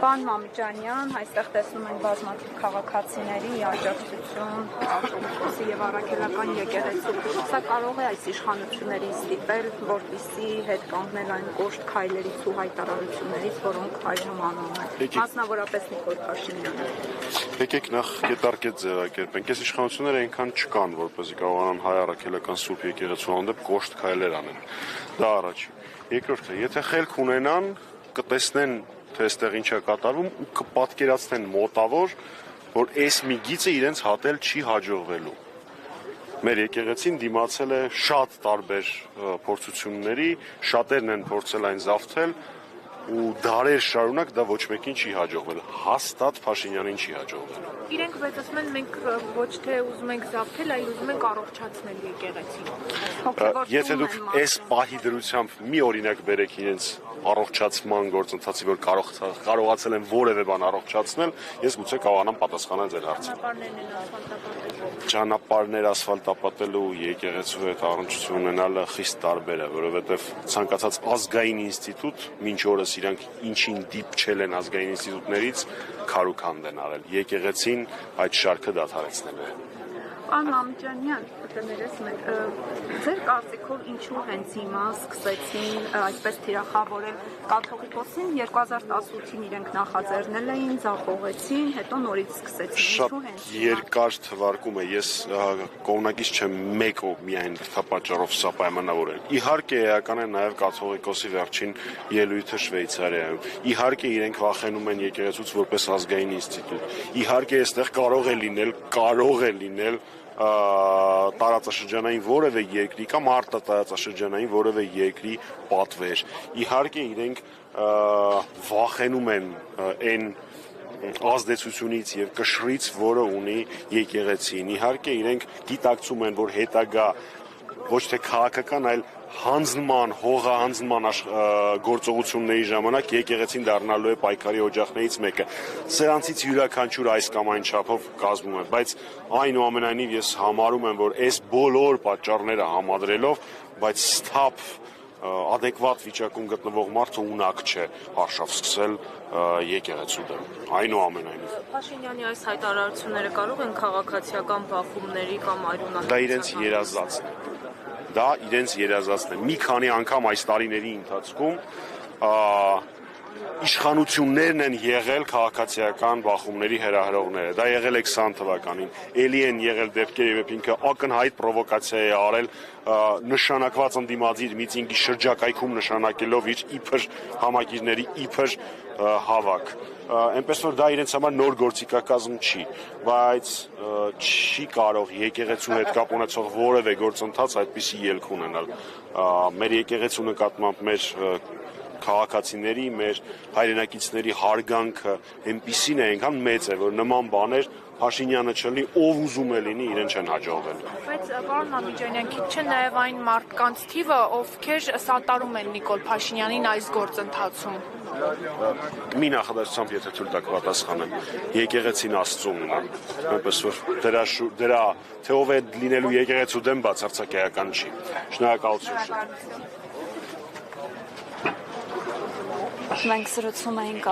Պարոն Մամիկյանյան, այստեղ տեսնում ենք բազմաթիվ քաղաքացիների աջակցություն, ավտոբուսի եւ առաքելական եկեղեցու։ Սա կարող է այս իշխանություններին ստիպել, որպեսզի հետ կանգնել այն կոշտ քայլերից ու հայտարարություններից, որոնք այժմ անում են, մասնավորապես Նիկոլ Փաշինյանը։ Եկեք նախ կետարկետ ձևակերպենք։ Այս իշխանությունները այնքան չկան, որպեսզի կարողանան հայ առաքելական սուրբ եկեղեցու հանդեպ կոշտ քայլեր անեն։ Դա առաջին։ Երկրորդը, եթե խելք ունենան, կտեսնեն, թե այստեղ ինչ է կատարվում ու կպատկերացնեն մոտավոր, որ այս մի գիծը իրենց հատել չի հաջողվելու։ Մեր եկեղեցին դիմացել է շատ տարբեր փորձությունների, շատերն են փորձել այն զավթել ու դարեր շարունակ դա ոչ մեկին չի հաջողվել, հաստատ Փաշինյանին չի հաջողվել։ Իրենք ասում են մենք ոչ թե ուզում ենք զավթել, այլ ուզում ենք առողջացնել եկեղեցին։ Եթե դուք այս պահի դրությամբ մի օրինակ բերեք իրենց առողջացման գործընթացի, որ կարողացել են որևէ բան առողջացնել, ես գուցե կարողանամ պատասխանել ձեր հարցին։ Ճանապարհներ ասֆալտապատելու եկեղեցու հետ առնչություն ունենալը խիստ տարբեր է, որովհետև ցանկացած ազգային ինստիտուտ մինչ օրս իրանք ինչին դիպչել են ազգային ինստիտուտներից քարուքանդ են արել։ Եկեղեցին այդ շարքը դադարեցնել է։ Պարոն Մամիկյանյան, ձեր կարծիքով ինչու հենց հիմա սկսեցին այսպես թիրախավորել կաթողիկոսին 2018-ին իրենք նախաձեռնել էին, ձախողեցին, հետո նորից սկսեցին։ Շատ երկար թվարկում է, ես կողմնակից չեմ մեկ միայն դրդապատճառով սա պայմանավորել։ Իհարկե էական է նաև կաթողիկոսի վերջին ելույթը Շվեյցարիայում։ Իհարկե իրենք վախենում են եկեղեցուց որպես ազգային ինստիտուտ։ Իհարկե այստեղ կարող է լինել տարածաշրջանային որևէ երկրի կամ արտատարածաշրջանային որևէ երկրի պատվեր։ Իհարկե իրենք վախենում են այն ազդեցությունից եւ կշռից, որը ունի եկեղեցին։ Իհարկե իրենք գիտակցում են, որ հետագա ոչ թե քաղաքական, այլ հանձնման, հողահանձնման գործողությունների ժամանակ եկեղեցին դառնալու է պայքարի օջախներից մեկը։ Սրանցից յուրաքանչյուր այս կամ այն չափով կազմում է, բայց այնուամենայնիվ ես համարում եմ, որ այս բոլոր պատճառները համադրելով, բայց սթափ adekvat վիճակում գտնվող մարդը ունակ չէ արշավ սկսել եկեղեցու դեմ։ Այնուամենայնիվ։ Փաշինյանի այս հայտարարությունները կարող են քաղաքացիական բախումների կամ այլունակ։ Դա իրենց երազածն է։ Մի քանի անգամ այս տարիների ընթացքում իշխանություններն են եղել քաղաքացիական բախումների հրահրողները։ Դա եղել է 20 թվականին։ Էլի են եղել դեպքեր, երբ ինքը ակնհայտ պրովոկացիա է արել նշանակված ընդդիմադիր միծինգի շրջակայքում նշանակելով իր իբր համակիրների իբր հավաք։ Այնպես որ դա իրենց համար նոր գործիքակազմ չի, բայց չի կարող եկեղեցու հետ կապ ունեցող որևէ գործընթաց այդպիսի ելք ունենալ։ Մեր եկեղեցու նկատմամբ մեր քաղաքացիների, մեր հայրենակիցների հարգանքը այնպիսին է, այնքան մեծ է, որ նման բաներ Փաշինյանը չլինի, ով ուզում է լինի, իրեն չեն հաջողվել։ Բայց պարոն Մամիկյանյան, քիչ չէ նաև այն մարդկանց թիվը, ովքեր սատարում են Նիկոլ Փաշինյանին այս գործընթացում։ Մի նախադասությամբ, եթե թույլ տաք պատասխանեմ, եկեղեցին Աստծուն է, այնպես որ դրա թե ով է լինելու եկեղեցու դեմ բացարձակ էական չի։ Շնորհակալություն։ Մենք սրուցում էինք